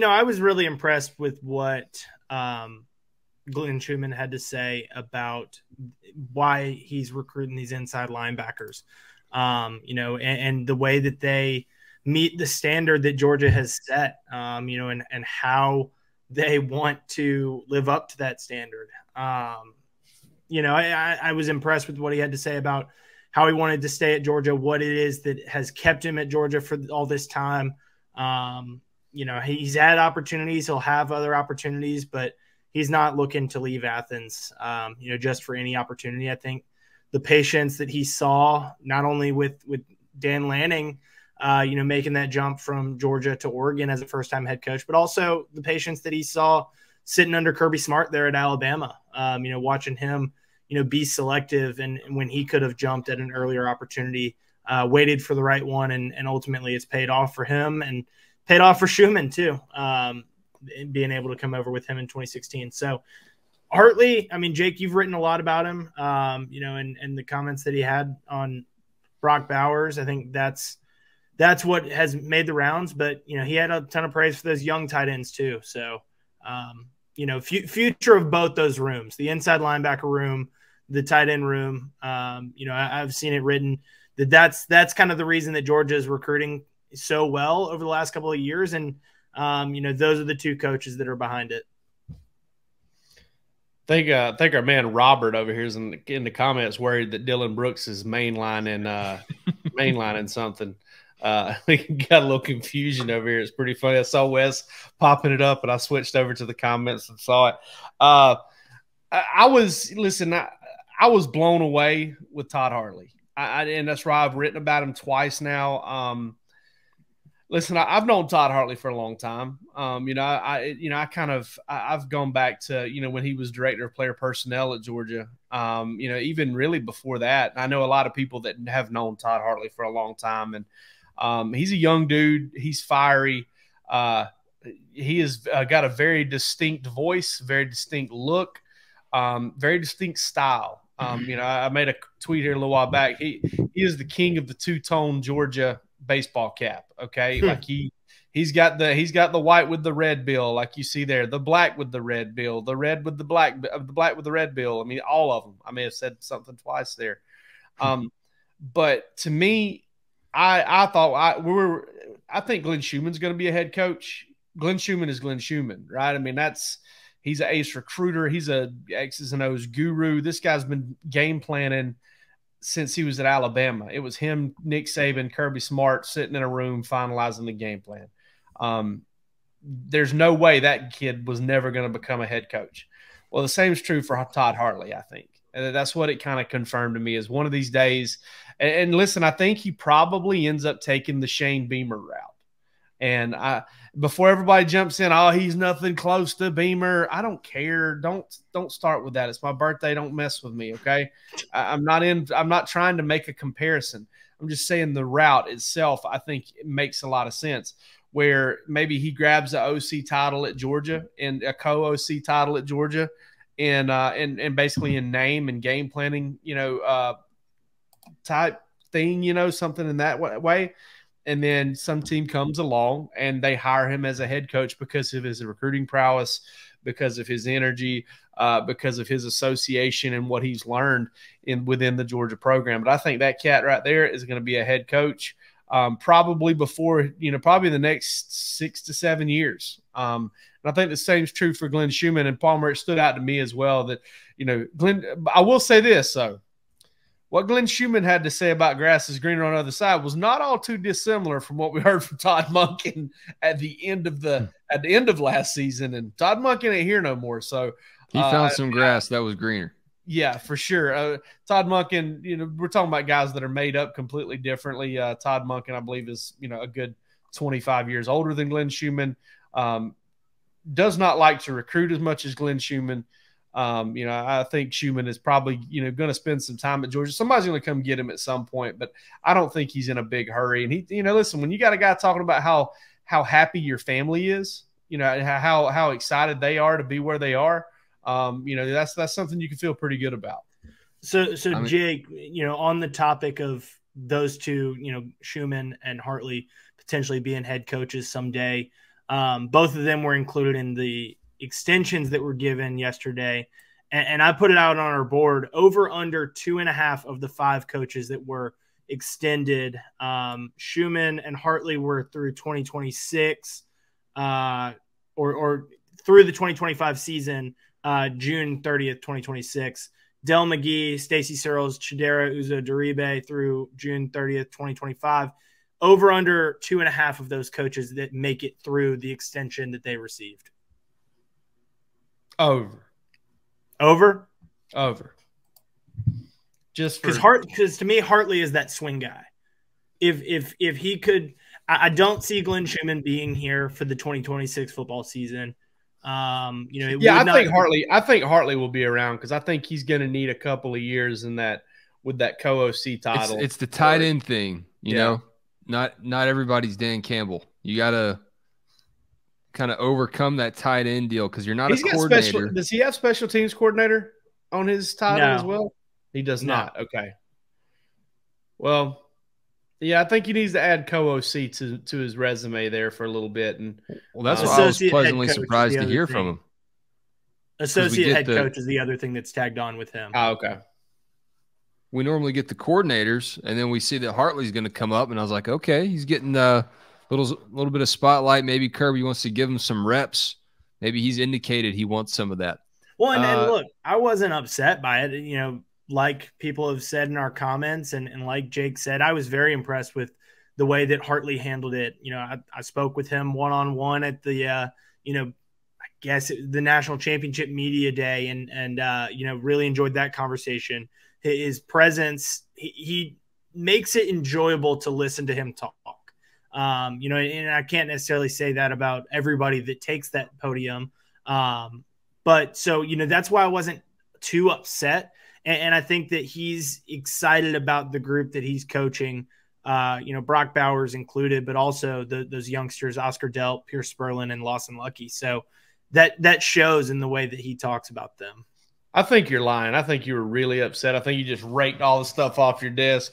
I was really impressed with what Glenn Schumann had to say about why he's recruiting these inside linebackers. And the way that they meet the standard that Georgia has set, and how they want to live up to that standard. I was impressed with what he had to say about how he wanted to stay at Georgia, what it is that has kept him at Georgia for all this time. He's had opportunities. He'll have other opportunities, but he's not looking to leave Athens, just for any opportunity. I think the patience that he saw, not only with Dan Lanning, making that jump from Georgia to Oregon as a first-time head coach, but also the patience that he saw sitting under Kirby Smart there at Alabama, watching him, be selective, and when he could have jumped at an earlier opportunity, waited for the right one, and ultimately it's paid off for him and paid off for Schumann too, being able to come over with him in 2016. So Hartley, Jake, you've written a lot about him, and the comments that he had on Brock Bowers. I think that's what has made the rounds, but he had a ton of praise for those young tight ends too. So, future of both those rooms, the inside linebacker room, the tight end room. I've seen it written that's kind of the reason that Georgia is recruiting so well over the last couple of years. And, those are the two coaches that are behind it. I think our man Robert over here is in the comments worried that Dylan Brooks is mainlining something. We got a little confusion over here. It's pretty funny. I saw Wes popping it up, and I switched over to the comments and saw it. I was blown away with Todd Hartley. And that's why I've written about him twice now. I've known Todd Hartley for a long time. I've gone back to, when he was director of player personnel at Georgia, even really before that. I know a lot of people that have known Todd Hartley for a long time, and he's a young dude. He's fiery. He has got a very distinct voice, very distinct look, very distinct style. I made a tweet here a little while back. He is the king of the two-tone Georgia baseball cap. Okay. Like he's got the white with the red bill, like you see there, the black with the red bill, the red with the black with the red bill. All of them. I may have said something twice there. But to me, I think Glenn Schumann's going to be a head coach. Glenn Schumann is Glenn Schumann, right? He's an ace recruiter. He's a X's and O's guru. This guy's been game planning since he was at Alabama. It was him, Nick Saban, Kirby Smart sitting in a room finalizing the game plan. There's no way that kid was never going to become a head coach. Well, the same is true for Todd Hartley, I think. And that's what it kind of confirmed to me is one of these days. And listen, I think he probably ends up taking the Shane Beamer route. And before everybody jumps in, oh, he's nothing close to Beamer. I don't care. Don't start with that. It's my birthday. Don't mess with me, okay? I'm not trying to make a comparison. I'm just saying the route itself, I think it makes a lot of sense. Where maybe he grabs the OC title at Georgia and a co-OC title at Georgia, and basically in name and game planning, type thing, something in that way. And then some team comes along and they hire him as a head coach because of his recruiting prowess, because of his energy, because of his association and what he's learned within the Georgia program. But I think that cat right there is going to be a head coach probably before, probably the next 6 to 7 years. And I think the same is true for Glenn Schumann. And Palmer, it stood out to me as well that, Glenn, I will say this, though. What Glenn Schumann had to say about grass is greener on the other side was not all too dissimilar from what we heard from Todd Monken at the end of last season. And Todd Monken ain't here no more. So he found some grass that was greener. Yeah, for sure. Todd Monken, we're talking about guys that are made up completely differently. Todd Monken, I believe, is a good 25 years older than Glenn Schumann. Does not like to recruit as much as Glenn Schumann. I think Schumann is probably, going to spend some time at Georgia. Somebody's going to come get him at some point, but I don't think he's in a big hurry. And he, listen, when you got a guy talking about how happy your family is, how excited they are to be where they are, that's something you can feel pretty good about. So Jake, on the topic of those two, Schumann and Hartley potentially being head coaches someday, Both of them were included in the extensions that were given yesterday. And I put it out on our board, over under 2.5 of the 5 coaches that were extended. Schumann and Hartley were through 2026 or through the 2025 season, June 30th, 2026. Del McGee, Stacey Searles, Chidera Uzo-Duribe through June 30th, 2025. Over under 2.5 of those coaches that make it through the extension that they received. Over. Just because to me, Hartley is that swing guy. If he could, I don't see Glenn Schumann being here for the 2026 football season. I think Hartley will be around because I think he's going to need a couple of years in that with that co-OC title. It's the tight end thing, you know. Not everybody's Dan Campbell. You got to kind of overcome that tight end deal because you're not a coordinator. Does he have special teams coordinator on his title as well? He does not. Okay. Well, yeah, I think he needs to add co-OC to his resume there for a little bit. And that's what I was pleasantly surprised to hear from him. Associate head coach is the other thing that's tagged on with him. Oh, okay. We normally get the coordinators, and then we see that Hartley's going to come up, and I was like, okay, he's getting a little bit of spotlight. Maybe Kirby wants to give him some reps. Maybe he's indicated he wants some of that. Well, and look, I wasn't upset by it. You know, like people have said in our comments, and like Jake said, I was very impressed with the way that Hartley handled it. You know, I spoke with him one-on-one at the, I guess the National Championship Media Day, and really enjoyed that conversation. His presence, he makes it enjoyable to listen to him talk. And I can't necessarily say that about everybody that takes that podium. But so, that's why I wasn't too upset. And I think that he's excited about the group that he's coaching, Brock Bowers included, but also those youngsters, Oscar Delp, Pierce Sperlin, and Lawson Lucky. So that shows in the way that he talks about them. I think you're lying. I think you were really upset. I think you just raked all the stuff off your desk,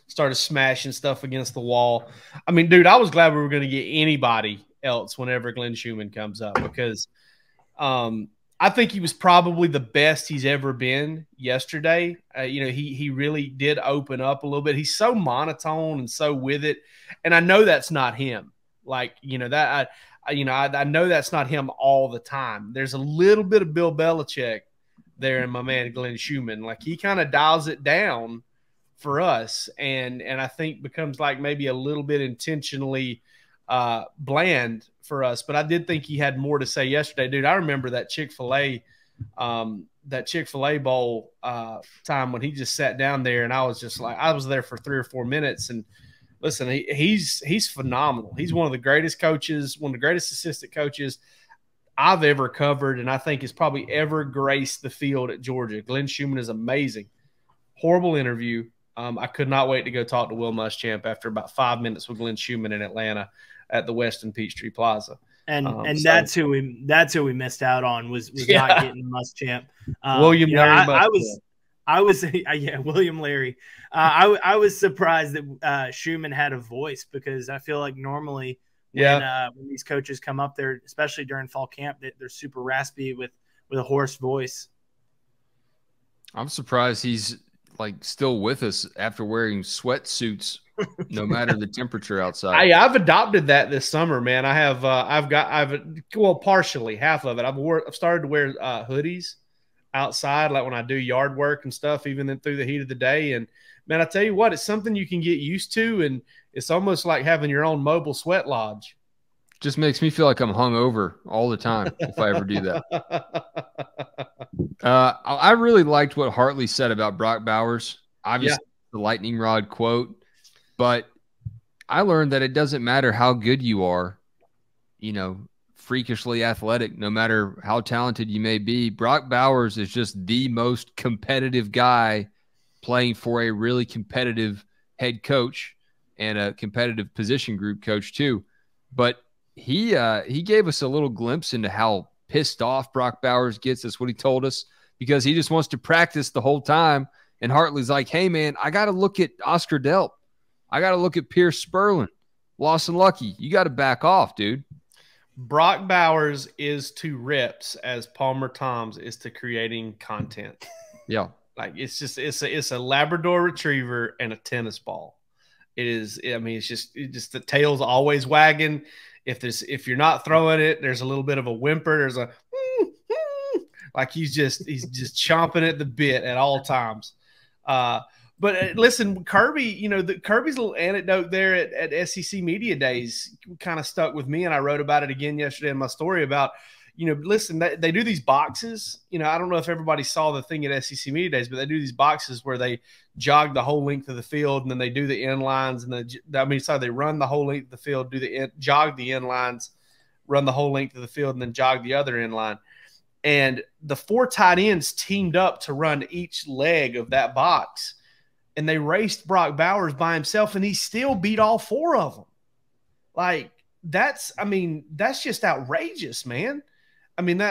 started smashing stuff against the wall. I mean, dude, I was glad we were going to get anybody else whenever Glenn Schumann comes up because I think he was probably the best he's ever been yesterday. He really did open up a little bit. He's so monotone and so with it. And I know that's not him. I know that's not him all the time. There's a little bit of Bill Belichick there in my man Glenn Schumann. Like he kind of dials it down for us and I think becomes like maybe a little bit intentionally bland for us. But I did think he had more to say yesterday. Dude, I remember that Chick-fil-A bowl time when he just sat down there and I was just like, I was there for 3 or 4 minutes and listen, he's phenomenal. He's one of the greatest coaches, one of the greatest assistant coaches I've ever covered, and I think has probably ever graced the field at Georgia. Glenn Schumann is amazing. Horrible interview. I could not wait to go talk to Will Muschamp after about 5 minutes with Glenn Schumann in Atlanta at the Westin Peachtree Plaza. And that's who we missed out on was not getting Muschamp. William Larry. William Larry. I was surprised that Schumann had a voice because I feel like normally when these coaches come up there, especially during fall camp, they're super raspy with a hoarse voice. I'm surprised he's still with us after wearing sweatsuits, no matter the temperature outside. I've adopted that this summer, man. I have. Partially half of it. I've started to wear hoodies outside, like when I do yard work and stuff, even then through the heat of the day. And man, I tell you what, it's something you can get used to, and it's almost like having your own mobile sweat lodge. Just makes me feel like I'm hungover all the time if I ever do that. I really liked what Hartley said about Brock Bowers. Obviously, the lightning rod quote, but I learned that it doesn't matter how good you are, freakishly athletic, no matter how talented you may be. Brock Bowers is just the most competitive guy playing for a really competitive head coach and a competitive position group coach too. But he gave us a little glimpse into how pissed off Brock Bowers gets. That's what he told us, because he just wants to practice the whole time. And Hartley's like, hey, man, I got to look at Oscar Delp. I got to look at Pierce Sperlin, Lawson Lucky. You got to back off, dude. Brock Bowers is to reps as Palmer Thombs is to creating content. Yeah. Like it's a Labrador Retriever and a tennis ball. It is. I mean, it's just the tail's always wagging. If you're not throwing it, there's a little bit of a whimper. There's a like he's just chomping at the bit at all times. But listen, Kirby, Kirby's little anecdote there at SEC Media Days kind of stuck with me, and I wrote about it again yesterday in my story about, listen, they do these boxes. I don't know if everybody saw the thing at SEC Media Days, but they do these boxes where they jog the whole length of the field, and then they do the end lines, and they run the whole length of the field, jog the end lines, run the whole length of the field, and then jog the other end line. And the 4 tight ends teamed up to run each leg of that box. And they raced Brock Bowers by himself, and he still beat all 4 of them. Like, that's just outrageous, man. I mean,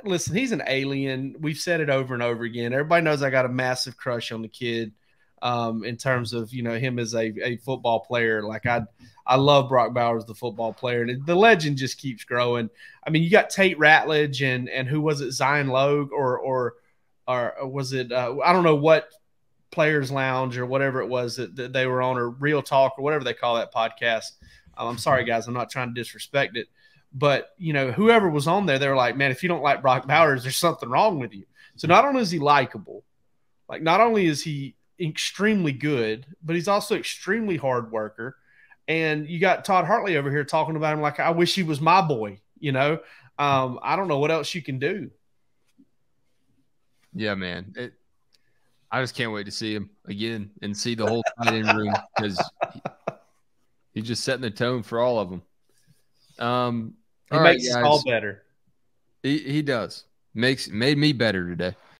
listen, he's an alien. We've said it over and over again. Everybody knows I got a massive crush on the kid in terms of, him as a football player. Like, I love Brock Bowers, the football player, and the legend just keeps growing. I mean, you got Tate Ratledge and who was it, Zion Logue, or was it, I don't know what, Players Lounge or whatever it was that they were on, or Real Talk or whatever they call that podcast. I'm sorry, guys. I'm not trying to disrespect it. But, whoever was on there, they were like, man, if you don't like Brock Bowers, there's something wrong with you. So not only is he likable, like not only is he extremely good, but he's also extremely hard worker. And you got Todd Hartley over here talking about him like, I wish he was my boy, I don't know what else you can do. Yeah, man. I just can't wait to see him again and see the whole tight end room, because he's just setting the tone for all of them. He makes us all better. He does. Made me better today.